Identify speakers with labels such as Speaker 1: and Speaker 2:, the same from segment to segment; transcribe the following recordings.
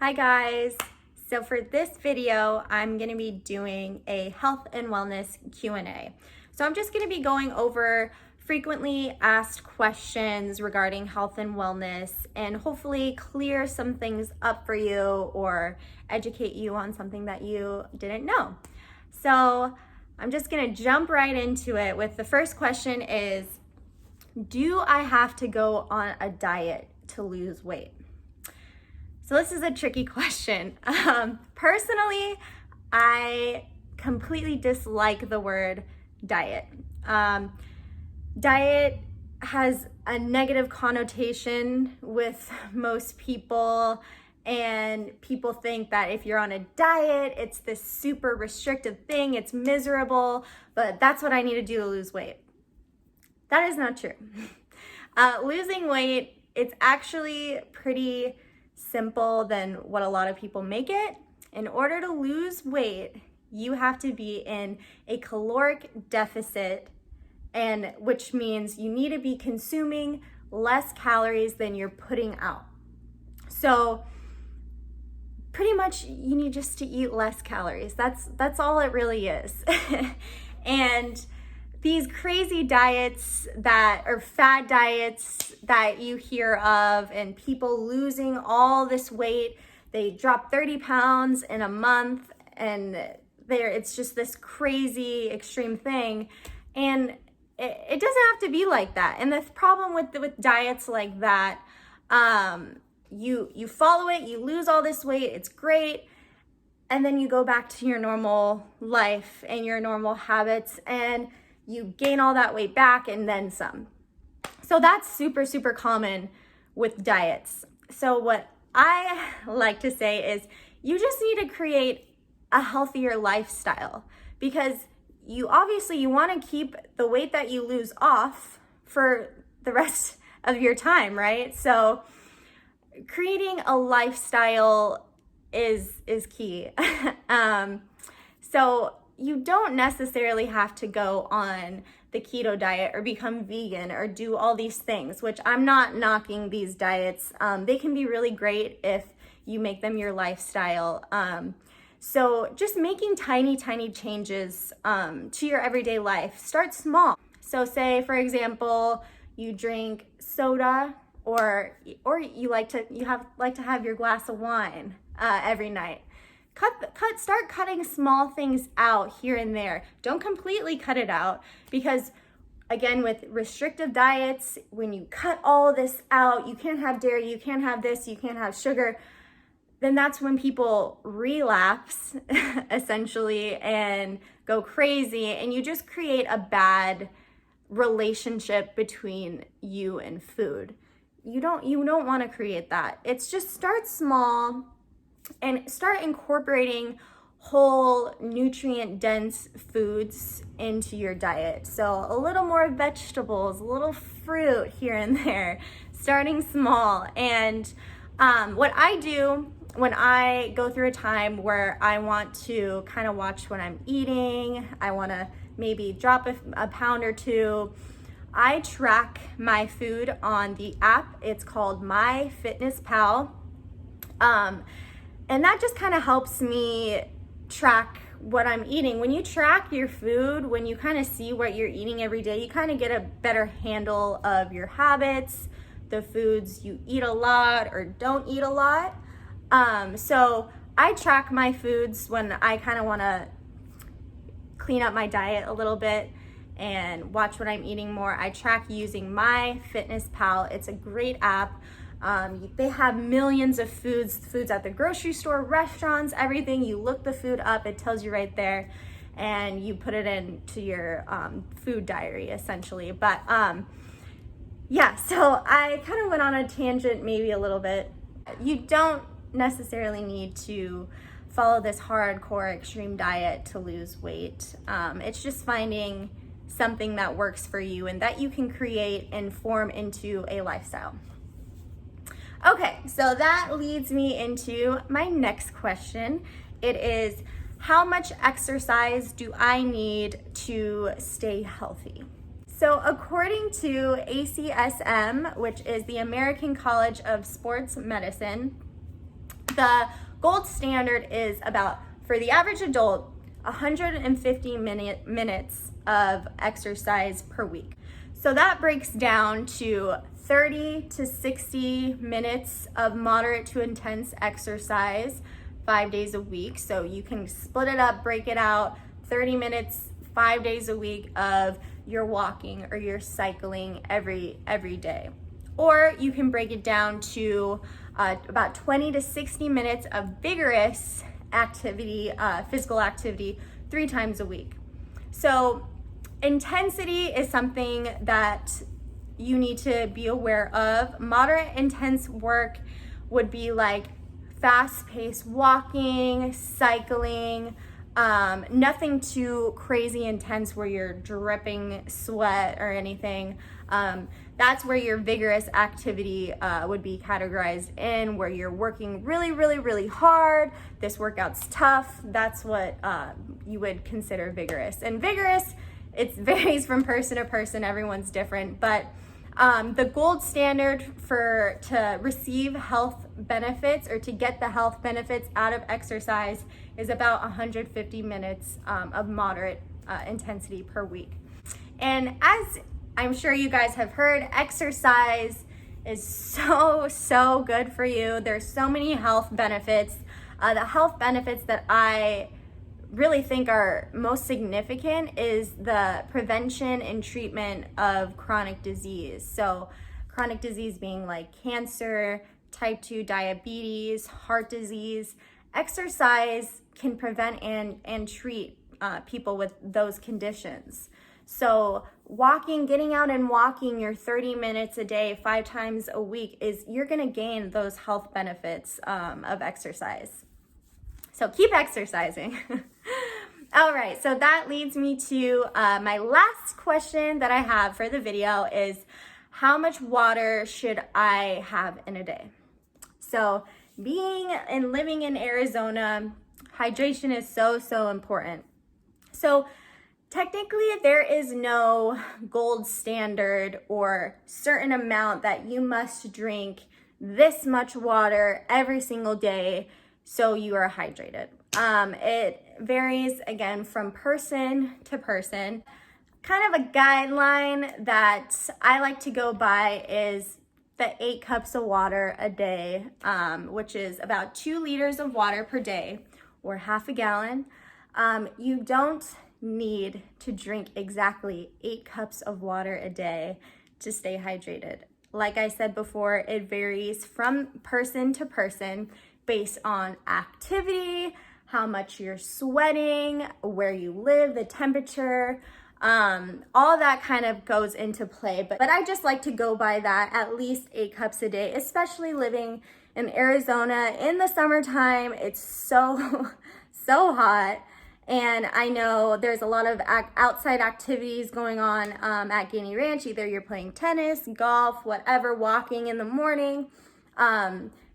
Speaker 1: Hi guys. So for this video, I'm going to be doing a health and wellness Q&A. So I'm just going to be going over frequently asked questions regarding health and wellness and hopefully clear some things up for you or educate you on something that you didn't know. So I'm just going to jump right into it with the first question is, do I have to go on a diet to lose weight? So this is a tricky question. Personally, I completely dislike the word diet. Diet has a negative connotation with most people, and people think that if you're on a diet, it's this super restrictive thing, it's miserable, but that's what I need to do to lose weight. That is not true. Losing weight, it's actually pretty simple than what a lot of people make it. In order to lose weight, you have to be in a caloric deficit, and which means you need to be consuming less calories than you're putting out. So pretty much you need just to eat less calories. That's all it really is. And these crazy diets that are fad diets that you hear of and people losing all this weight, they drop 30 pounds in a month and it's just this crazy extreme thing. And it doesn't have to be like that. And the problem with diets like that, you follow it, you lose all this weight, it's great. And then you go back to your normal life and your normal habits and you gain all that weight back and then some. So that's super, super common with diets. So what I like to say is you just need to create a healthier lifestyle, because you want to keep the weight that you lose off for the rest of your time, right? So creating a lifestyle is key. So you don't necessarily have to go on the keto diet or become vegan or do all these things, which I'm not knocking these diets. They can be really great if you make them your lifestyle. So just making tiny changes to your everyday life. Start small. So say, for example, you drink soda or you like to have your glass of wine every night. Start cutting small things out here and there. Don't completely cut it out, because again, with restrictive diets, when you cut all this out, you can't have dairy, you can't have this, you can't have sugar, then that's when people relapse essentially and go crazy, and you just create a bad relationship between you and food. You don't want to create that. It's just start small and start incorporating whole nutrient dense foods into your diet. So a little more vegetables, a little fruit here and there, starting small. And what I do when I go through a time where I want to kind of watch what I'm eating, I want to maybe drop a pound or two, I track my food on the app. It's called MyFitnessPal. And that just kind of helps me track what I'm eating. When you track your food, when you kind of see what you're eating every day, you kind of get a better handle of your habits, the foods you eat a lot or don't eat a lot. So I track my foods when I kind of want to clean up my diet a little bit and watch what I'm eating more. I track using MyFitnessPal. It's a great app. They have millions of foods at the grocery store, restaurants, everything. You look the food up, it tells you right there, and you put it into your food diary essentially. But yeah, so I kind of went on a tangent maybe a little bit. You don't necessarily need to follow this hardcore extreme diet to lose weight. It's just finding something that works for you and that you can create and form into a lifestyle. Okay, so that leads me into my next question. It is, how much exercise do I need to stay healthy? So according to ACSM, which is the American College of Sports Medicine, The gold standard is about, for the average adult, 150 minutes of exercise per week. So that breaks down to 30 to 60 minutes of moderate to intense exercise 5 days a week. So you can split it up, break it out, 30 minutes, 5 days a week of your walking or your cycling every day. Or you can break it down to about 20 to 60 minutes of vigorous activity, physical activity, 3 times a week. So intensity is something that you need to be aware of. Moderate intense work would be like fast-paced walking, cycling, nothing too crazy intense where you're dripping sweat or anything. That's where your vigorous activity would be categorized in, where you're working really, really, really hard. This workout's tough. That's what you would consider vigorous. And vigorous, it varies from person to person. Everyone's different, but the gold standard to receive health benefits or to get the health benefits out of exercise is about 150 minutes of moderate intensity per week. And as I'm sure you guys have heard, exercise is so good for you. There's so many health benefits. The health benefits that I really think are most significant is the prevention and treatment of chronic disease. So chronic disease being like cancer, type 2 diabetes, heart disease. Exercise can prevent and treat people with those conditions. So getting out and walking your 30 minutes a day, 5 times a week, you're gonna gain those health benefits of exercise. So keep exercising. All right, so that leads me to my last question that I have for the video is, how much water should I have in a day? So living in Arizona, hydration is so important. So technically there is no gold standard or certain amount that you must drink this much water every single day so you are hydrated. It varies again from person to person. Kind of a guideline that I like to go by is the 8 cups of water a day, which is about 2 liters of water per day or half a gallon. You don't need to drink exactly 8 cups of water a day to stay hydrated. Like I said before, it varies from person to person based on activity, how much you're sweating, where you live, the temperature, all that kind of goes into play. But I just like to go by that, at least 8 cups a day, especially living in Arizona. In the summertime, it's so hot. And I know there's a lot of outside activities going on at Gainey Ranch. Either you're playing tennis, golf, whatever, walking in the morning.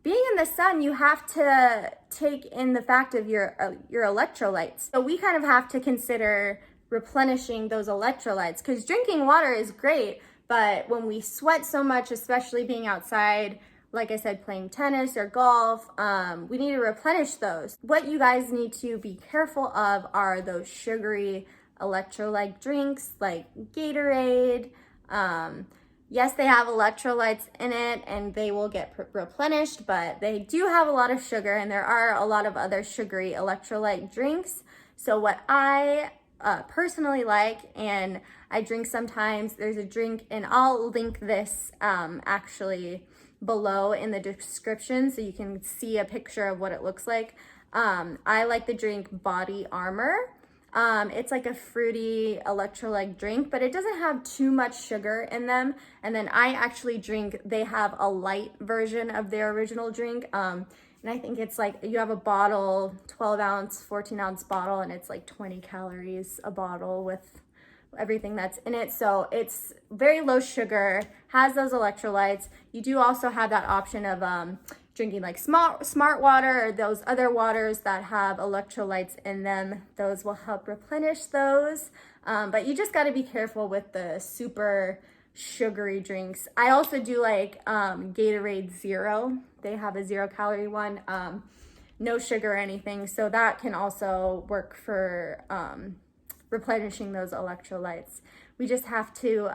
Speaker 1: Being in the sun, you have to take in the fact of your electrolytes. So we kind of have to consider replenishing those electrolytes, because drinking water is great, but when we sweat so much, especially being outside, like I said, playing tennis or golf, we need to replenish those. What you guys need to be careful of are those sugary electrolyte drinks like Gatorade. Yes, they have electrolytes in it and they will get replenished, but they do have a lot of sugar, and there are a lot of other sugary electrolyte drinks. So what I personally like, and I drink sometimes, there's a drink, and I'll link this actually below in the description so you can see a picture of what it looks like. I like the drink Body Armor. It's like a fruity electrolyte drink, but it doesn't have too much sugar in them. And then I actually they have a light version of their original drink. And I think it's like, you have a bottle, 12 ounce, 14 ounce bottle, and it's like 20 calories a bottle with everything that's in it. So it's very low sugar, has those electrolytes. You do also have that option of drinking like smart water or those other waters that have electrolytes in them. Those will help replenish those. But you just got to be careful with the super sugary drinks. I also do like Gatorade Zero. They have a 0-calorie one, no sugar or anything. So that can also work for replenishing those electrolytes. We just have to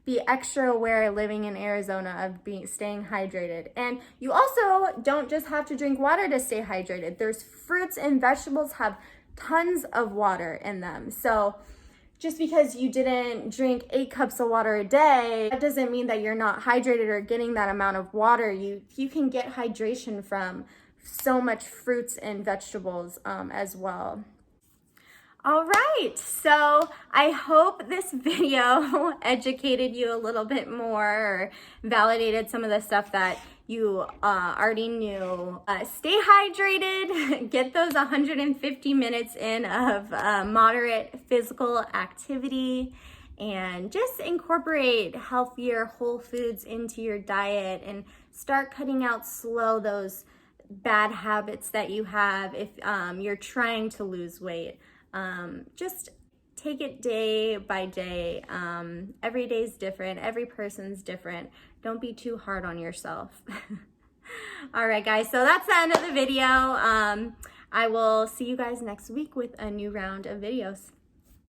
Speaker 1: be extra aware living in Arizona of staying hydrated. And you also don't just have to drink water to stay hydrated. There's fruits and vegetables have tons of water in them. So just because you didn't drink 8 cups of water a day, that doesn't mean that you're not hydrated or getting that amount of water. You can get hydration from so much fruits and vegetables as well. All right, so I hope this video educated you a little bit more or validated some of the stuff that you already knew. Stay hydrated, get those 150 minutes in of moderate physical activity, and just incorporate healthier whole foods into your diet and start cutting out slow those bad habits that you have if you're trying to lose weight. Just take it day by day. Every day's different. Every person's different. Don't be too hard on yourself. All right, guys. So that's the end of the video. I will see you guys next week with a new round of videos.